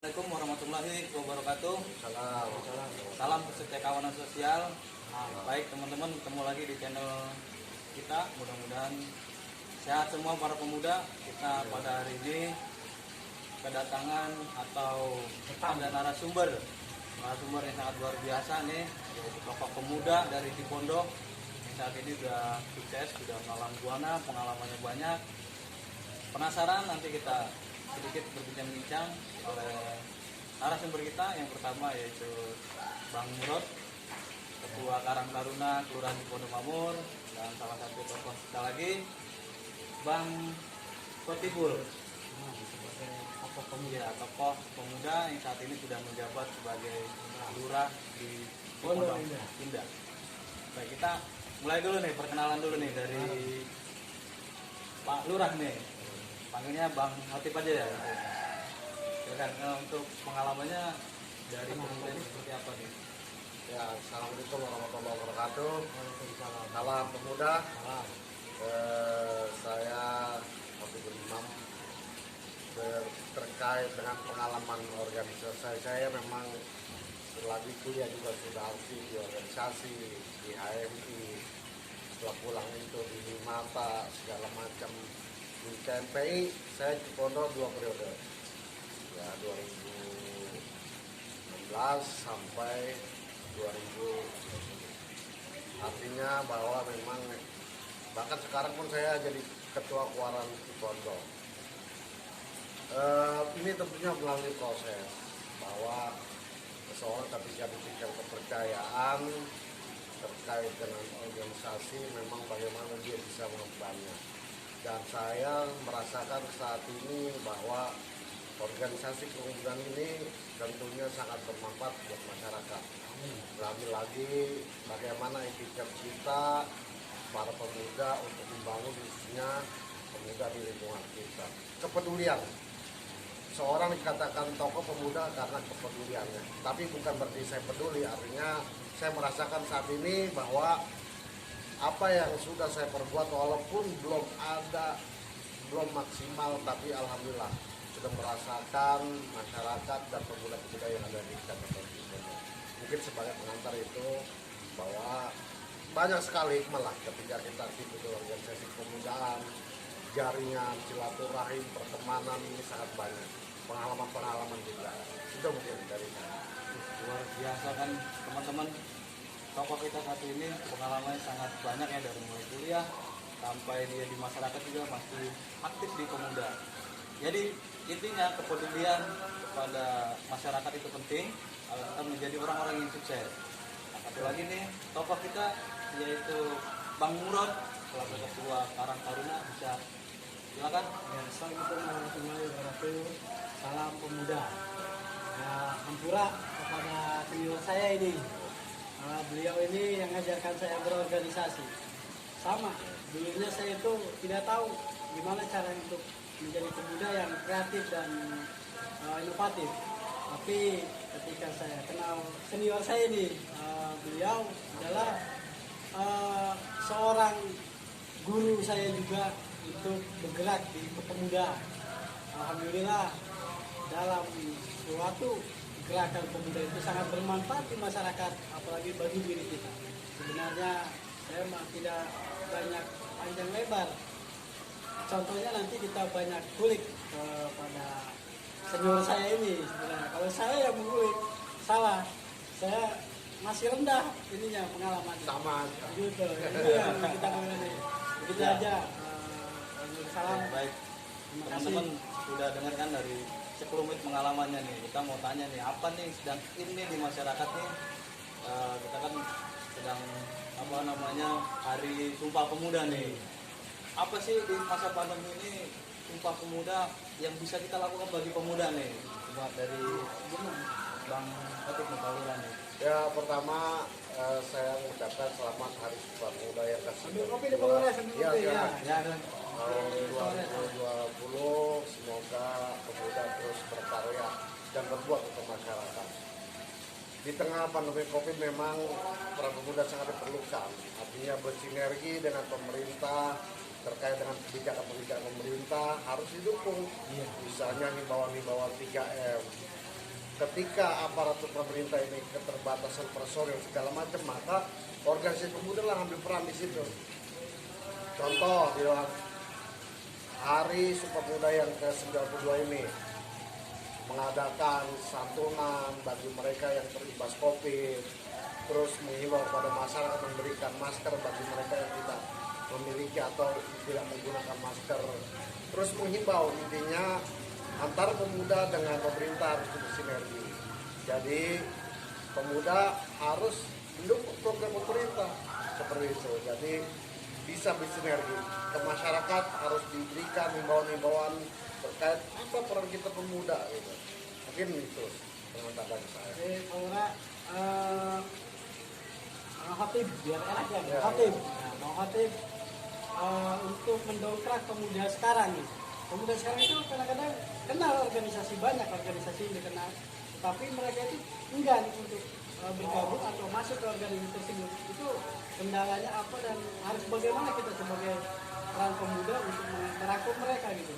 Assalamualaikum warahmatullahi wabarakatuh. Salam. Salam peserta kawanan sosial. Baik teman-teman, ketemu lagi di channel kita. Mudah-mudahan sehat semua para pemuda. Kita pada hari ini kedatangan atau ada narasumber yang sangat luar biasa nih, yaitu tokoh pemuda dari Cipondoh yang saat ini sudah sukses, sudah mengalami buana, pengalamannya banyak. Penasaran, nanti kita sedikit berbincang-bincang oleh narasumber kita. Yang pertama yaitu Bang Murad, Ketua Karang Taruna Kelurahan Cipondoh Makmur, dan salah satu tokoh kita lagi Bang Kotibul, tokoh pemuda yang saat ini sudah menjabat sebagai lurah di Cipondoh Indah. Baik, kita mulai dulu nih, perkenalan dulu nih dari Pak Lurah nih. Panggilnya Bang Hatip aja ya. Silakan, untuk pengalamannya dari pemuda ini seperti apa nih? Ya, assalamualaikum warahmatullahi wabarakatuh. Salam pemuda. Saya Habib Imam. Terkait dengan pengalaman organisasi saya, memang selagi kuliah juga sudah aktif di organisasi, di HMI. Setelah pulang itu di Mata segala macam. Di KMPI saya Cipondoh 2 periode, ya 2016 sampai 2000. Artinya bahwa memang bahkan sekarang pun saya jadi ketua Kuaran Cipondoh. Ini tentunya melalui proses bahwa seseorang ketika diberikan kepercayaan terkait dengan organisasi, memang bagaimana dia bisa mengembannya. Dan saya merasakan saat ini bahwa organisasi kepemudaan ini tentunya sangat bermanfaat buat masyarakat. Lagi-lagi bagaimana etikat kita para pemuda untuk membangun khususnya pemuda di lingkungan kita. Kepedulian. Seorang dikatakan tokoh pemuda karena kepeduliannya. Tapi bukan berarti saya peduli, artinya saya merasakan saat ini bahwa apa yang sudah saya perbuat walaupun belum maksimal, tapi alhamdulillah sudah merasakan masyarakat dan pemuda-pemuda yang ada di Kabupaten Cipondoh. Mungkin sebagai pengantar itu bahwa banyak sekali malah ketika kita aktif di organisasi kepemudaan, jaringan, silaturahim, pertemanan ini sangat banyak. Pengalaman-pengalaman juga. Itu mungkin dari saya. Luar biasa kan teman-teman. Tokoh kita saat ini pengalamannya sangat banyak ya, dari mulai kuliah sampai dia di masyarakat juga masih aktif di pemuda. Jadi intinya kepedulian kepada masyarakat itu penting agar kita menjadi orang-orang yang sukses. Nah, satu lagi nih tokoh kita yaitu Bang Murad selaku Ketua Karang Taruna, bisa silakan. Ya, assalamualaikum warahmatullahi wabarakatuh. Salam pemuda. Ya, hampura kepada senior saya ini. Beliau ini yang mengajarkan saya berorganisasi. Sama, dulunya saya itu tidak tahu gimana cara untuk menjadi pemuda yang kreatif dan inovatif. Tapi ketika saya kenal senior saya ini, beliau adalah seorang guru saya juga untuk bergerak di pemuda. Alhamdulillah, dalam suatu gerakan pemuda itu sangat bermanfaat di masyarakat, apalagi bagi diri kita. Sebenarnya saya tidak banyak panjang lebar. Contohnya nanti kita banyak kulik kepada senior saya ini. Sebenarnya kalau saya yang mengulik salah, saya masih rendah ininya pengalaman. Sama. Gitu. Itu yang kita mengenai. Begitu aja. Salam. Baik, teman-teman sudah dengarkan dari sekelumit pengalamannya nih. Kita mau tanya nih, apa nih sedang ini di masyarakat nih? Kita kan sedang Hari Sumpah Pemuda nih. Apa sih di masa pandemi ini Sumpah Pemuda yang bisa kita lakukan bagi pemuda nih? Coba dari Bang Hatip Mutawira nih. Ya, pertama saya mengucapkan selamat Hari Sumpah Pemuda yang Ambil kopi di bawah ya, Ya, tahun 2020. Semoga pemuda terus berkarya dan berbuat untuk masyarakat. Di tengah pandemi Covid memang para pemuda sangat diperlukan. Artinya bersinergi dengan pemerintah terkait dengan kebijakan-kebijakan pemerintah harus didukung. Misalnya himbauan-himbauan 3M, ketika aparatur pemerintah ini keterbatasan personil segala macam, maka organisasi pemuda lah ambil peran di situ. Contoh di Hari Sumpah Pemuda yang ke-92 ini mengadakan santunan bagi mereka yang terimbas COVID, terus menghimbau kepada masyarakat memberikan masker bagi mereka yang tidak memiliki atau tidak menggunakan masker. Terus menghimbau, intinya antar pemuda dengan pemerintah harus bersinergi. Jadi pemuda harus mendukung program pemerintah seperti itu. Jadi bisa bersinergi. Ke masyarakat harus diberikan himbauan-himbauan terkait apa peran kita pemuda gitu. Mungkin itu pengetahuan saya. Aura Khatib biar enak ya, Ya, Khatib. Nah, Bang Khatib untuk mendongkrak pemuda sekarang nih. Pemuda sekarang itu kadang-kadang kenal organisasi, banyak organisasi yang dikenal, tapi mereka itu enggan untuk bergabung atau masuk ke organisasi tersebut. Itu kendalanya apa dan harus bagaimana kita sebagai peran pemuda untuk merangkul mereka gitu.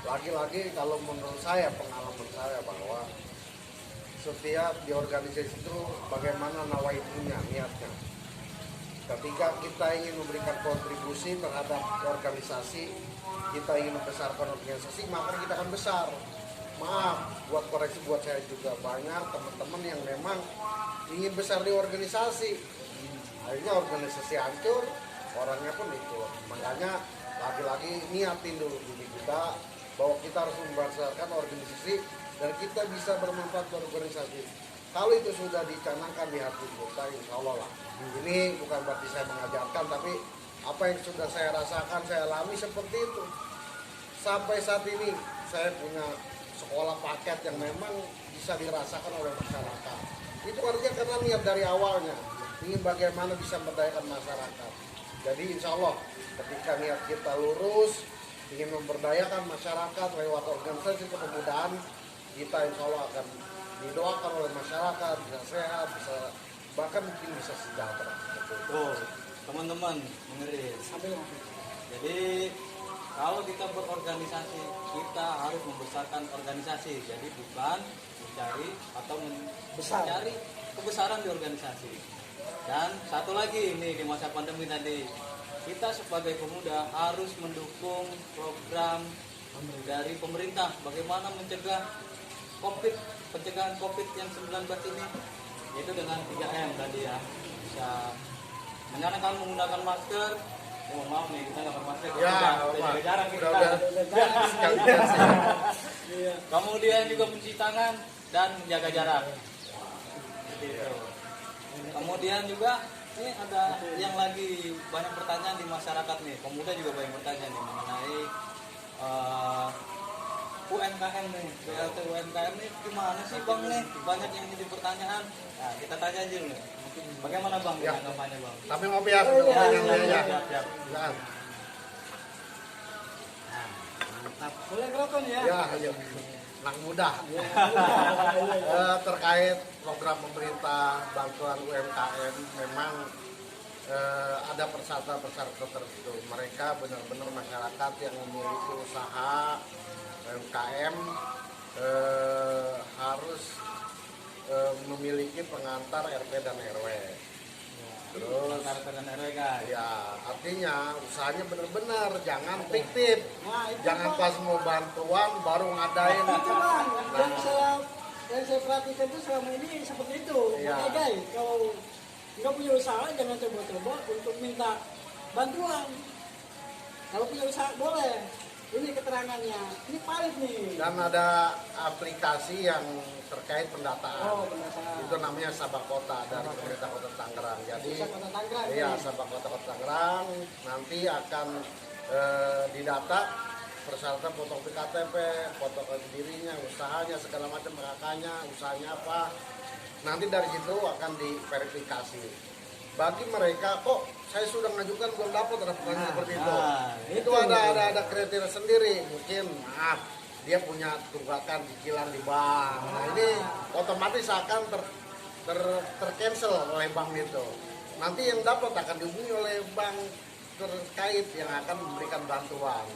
Lagi-lagi kalau menurut saya, pengalaman saya bahwa setiap di organisasi itu bagaimana nawaitunya, niatnya. Ketika kita ingin memberikan kontribusi terhadap organisasi, kita ingin membesarkan organisasi, maka kita akan besar. Maaf, buat koreksi buat saya juga, banyak teman-teman yang memang ingin besar di organisasi. Akhirnya organisasi hancur, orangnya pun ikut. Makanya lagi-lagi niatin dulu diri kita bahwa kita harus membesarkan organisasi dan kita bisa bermanfaat buat organisasi. Kalau itu sudah dicanangkan di hati kita, insya Allah lah. Ini bukan berarti saya mengajarkan, tapi apa yang sudah saya rasakan, saya alami seperti itu. Sampai saat ini saya punya sekolah paket yang memang bisa dirasakan oleh masyarakat. Itu artinya karena niat dari awalnya, ingin bagaimana bisa memberdayakan masyarakat. Jadi insya Allah ketika niat kita lurus, ingin memberdayakan masyarakat lewat organisasi kepemudaan, kita insya Allah akan didoakan oleh masyarakat, bisa sehat, bisa bahkan mungkin bisa sejahtera. Oh, teman-teman dengerin. Jadi kalau kita berorganisasi, kita harus membesarkan organisasi. Jadi bukan mencari atau mencari kebesaran di organisasi. Dan satu lagi ini di masa pandemi tadi, kita sebagai pemuda harus mendukung program dari pemerintah bagaimana mencegah COVID, pencegahan COVID yang 19 ini, yaitu dengan 3M tadi ya. Bisa menyarankan menggunakan masker. Oh, maaf nih, kita nggak bermasker. Ya, jaga jarak kita. Kemudian juga mencuci tangan dan menjaga jarak. Seperti itu. Kemudian juga ini ada yang lagi banyak pertanyaan di masyarakat nih. Pemuda juga banyak bertanya nih mengenai UMKM nih, BLT UMKM nih gimana sih Bang nih? Banyak yang jadi pertanyaan. Nah, kita tanya aja nih. Bagaimana Bang Ya. tanggapannya Bang? Tapi ngopi ya, Siap. Mantap. Boleh ngerokok nih ya? Ya, ayo. Anak muda. Terkait program pemerintah bantuan UMKM, memang ada persyaratan-persyaratan tertentu. Mereka benar-benar masyarakat yang memiliki usaha UMKM harus memiliki pengantar RT dan RW. Terus RT dan RW guys. ya artinya usahanya benar-benar, jangan fiktif, Nah, itu jangan Bang. pas mau bantuan baru ngadain. Itu Bang, yang saya perhatikan itu selama ini seperti itu. Iya. Makanya guys, kalau nggak punya usaha jangan coba-coba untuk minta bantuan. Kalau punya usaha boleh. Ini keterangannya, ini valid nih. Dan ada aplikasi yang terkait pendataan. Oh, pendataan. Itu namanya Sabak Kota dari pemerintah Kota Tangerang. Jadi Bisa Kota Tangerang. iya, nih. Sabak Kota Tangerang nanti akan didata persyaratan foto KTP, foto dirinya, usahanya, segala macam kakaknya, usahanya apa. Nanti dari situ akan diverifikasi. Bagi mereka kok saya sudah mengajukan belum dapat, ada pertanyaan seperti itu. Itu ada kriteria sendiri. Mungkin maaf dia punya tunggakan cicilan di bank. Nah ini otomatis akan tercancel oleh bank itu. Nanti yang dapat akan dihubungi oleh bank terkait yang akan memberikan bantuan.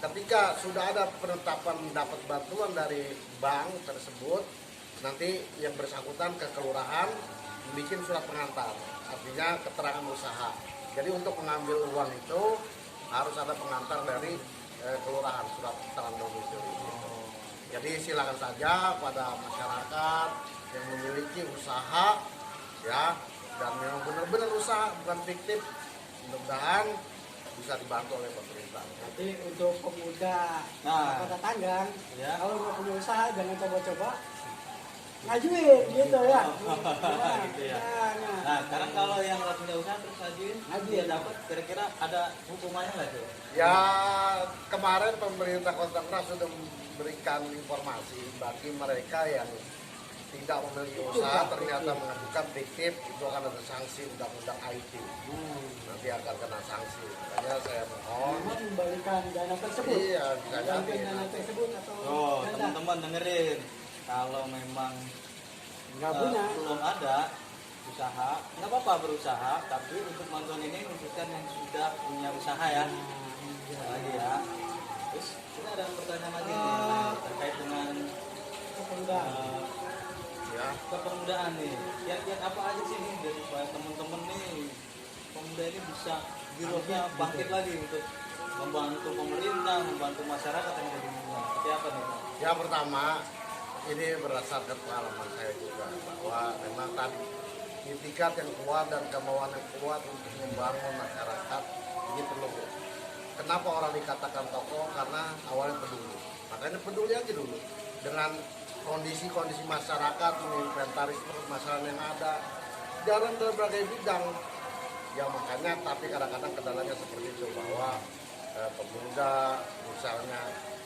Ketika sudah ada penetapan dapat bantuan dari bank tersebut, nanti yang bersangkutan ke kelurahan bikin surat pengantar, artinya keterangan usaha. Jadi untuk mengambil uang itu harus ada pengantar dari kelurahan, surat keterangan domisili. Jadi silakan saja pada masyarakat yang memiliki usaha ya, dan memang benar-benar usaha bukan fiktif, mudah-mudahan bisa dibantu oleh pemerintah. Nanti untuk pemuda Nah. Kota Tangerang, Ya. kalau mau punya usaha jangan coba-coba ngajuin gitu ya. Gitu ya. Nah, sekarang kalau yang nggak punya usaha terus ngajuin, dia dapat kira-kira ada hukumannya nggak tuh? Ya, kemarin pemerintah Kota Tangerang sudah memberikan informasi bagi mereka yang tidak memiliki usaha ternyata mengajukan fiktif, itu akan ada sanksi undang-undang IT. Nanti akan kena sanksi. Makanya saya mohon. Memang membalikan dana tersebut. Iya, bisa Membalikan jadi. dana tersebut atau Oh, dana. teman-teman dengerin. Kalau memang Nggak punya. belum ada usaha, nggak apa-apa berusaha, tapi untuk bantuan ini khususkan yang sudah punya usaha ya. Lagi ya. Terus kita ada pertanyaan lagi nih terkait dengan Kepemudaan. Ya, kepemudaan nih. Kiat-kiat apa aja sih nih dari supaya teman-teman nih pemuda ini bisa girohnya bangkit lagi untuk membantu pemerintah, membantu masyarakat yang ada di lingkungan. Seperti apa nih, Pak? yang pertama ini berdasarkan pengalaman saya juga bahwa memang tadi itikat yang kuat dan kemauan yang kuat untuk membangun masyarakat ini perlu. Kenapa orang dikatakan tokoh? Karena awalnya peduli. Makanya peduli aja dulu dengan kondisi-kondisi masyarakat, menginventaris permasalahan yang ada dalam berbagai bidang. Ya makanya, tapi kadang-kadang kendalanya seperti itu bahwa pemuda misalnya,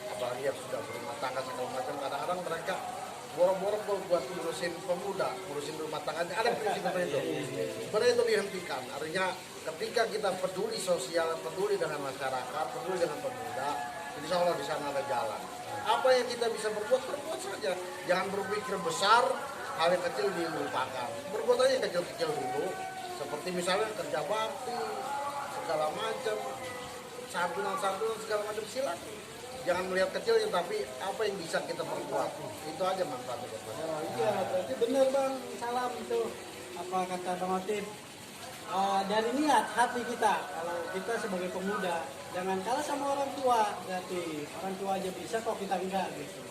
apalagi yang sudah berumah tangga segala macam, kadang-kadang mereka boro-boro buat ngurusin pemuda, ngurusin rumah tangganya, ada prinsip seperti itu. Sebenarnya itu dihentikan. Artinya ketika kita peduli sosial, peduli dengan masyarakat, peduli dengan pemuda, insya Allah di sana ada jalan. Apa yang kita bisa berbuat, berbuat saja. Jangan berpikir besar, hal yang kecil dilupakan. Berbuat aja yang kecil-kecil dulu, seperti misalnya kerja bakti, segala macam, santunan-santunan segala macam, silakan. Jangan melihat kecilnya, tapi apa yang bisa kita perbuat, itu aja manfaatnya buat masyarakat. Oh, iya, berarti benar Bang, salam itu apa kata Bang Otif. Dari niat hati kita, kalau kita sebagai pemuda jangan kalah sama orang tua, berarti orang tua aja bisa kok kita enggak gitu.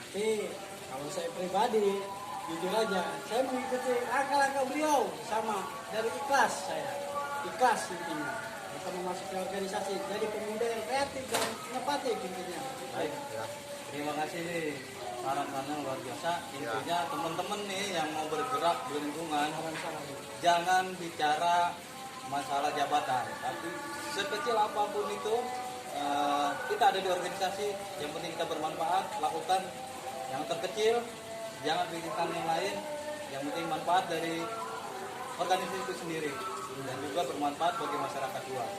Tapi kalau saya pribadi jujur aja, saya mengikuti langkah-langkah beliau sama dari ikhlas saya, ikhlas intinya. Kita memasuki organisasi, jadi pemuda yang kreatif dan inovatif intinya. Baik, Ya. terima kasih nih saran-sarannya luar biasa. Intinya teman-teman nih yang mau bergerak di lingkungan, jangan bicara masalah jabatan, tapi sekecil apapun itu kita ada di organisasi, yang penting kita bermanfaat, lakukan yang terkecil, jangan pikirkan yang lain, yang penting manfaat dari organisasi itu sendiri dan juga bermanfaat bagi masyarakat luas.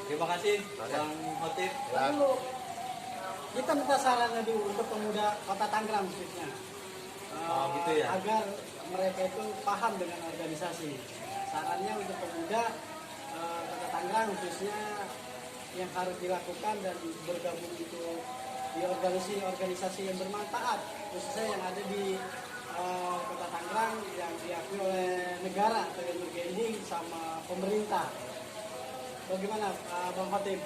Terima kasih Bang Hotif. Lalu kita minta sarannya dulu untuk pemuda Kota Tangerang khususnya. Oh, gitu ya. Agar mereka itu paham dengan organisasi. Sarannya untuk pemuda Kota Tangerang khususnya yang harus dilakukan dan bergabung itu di organisasi yang bermanfaat, khususnya yang ada di Kota Tangerang yang diakui oleh negara dengan berganding sama pemerintah. Bagaimana Bang Fatim?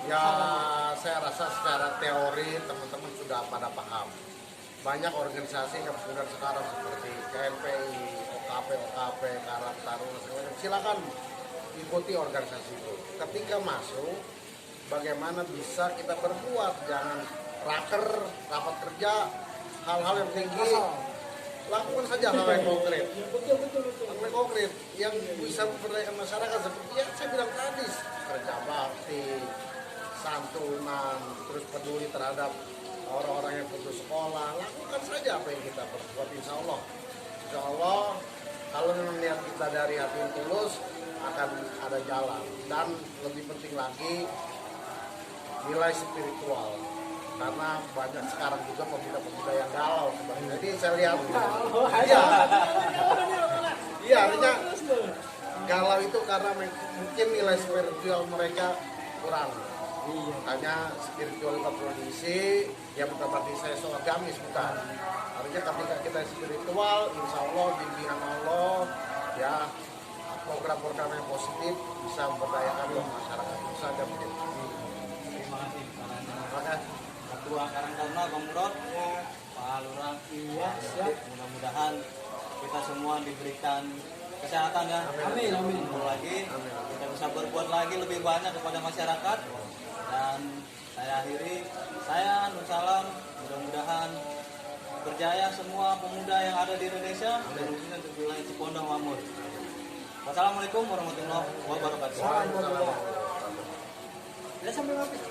Ya, saya rasa secara teori teman-teman sudah pada paham. Banyak organisasi yang kemudian sekarang seperti KMPI, OKP, Karang Taruna, segala macam. Silakan ikuti organisasi itu. Ketika masuk, bagaimana bisa kita berbuat? Jangan raker, rapat kerja, hal-hal yang tinggi. Lakukan saja hal yang konkret. Betul. Hal yang konkret yang bisa memperdayakan masyarakat seperti yang saya bilang tadi, kerja bakti, santunan, terus peduli terhadap orang-orang yang putus sekolah. Lakukan saja apa yang kita perbuat, insya Allah kalau memang niat kita dari hati yang tulus akan ada jalan. Dan lebih penting lagi nilai spiritual, karena banyak sekarang juga pemuda-pemuda yang galau sebenarnya. Jadi saya lihat iya artinya galau itu karena mungkin nilai spiritual mereka kurang. Iya. Hanya spiritualitas tradisi yang bukan berarti saya sholat gamis, bukan. Artinya ketika kita spiritual, insya Allah bimbingan Allah, ya program-program yang positif bisa memberdayakan masyarakat. Itu saja mungkin. Terima kasih caranya. Maka Ketua Karangtaruna Bang Murad, Ya, Pak Lurah. iya, siap. Mudah-mudahan kita semua diberikan kesehatan ya. Amin, amin. Kumpul lagi, kita bisa berbuat lagi lebih banyak kepada masyarakat. Dan saya akhiri, saya Nur Salam, mudah-mudahan berjaya semua pemuda yang ada di Indonesia dan khususnya untuk wilayah Cipondoh Mamur. Wassalamualaikum warahmatullahi wabarakatuh. Salam buat Allah. Ya sampai habis.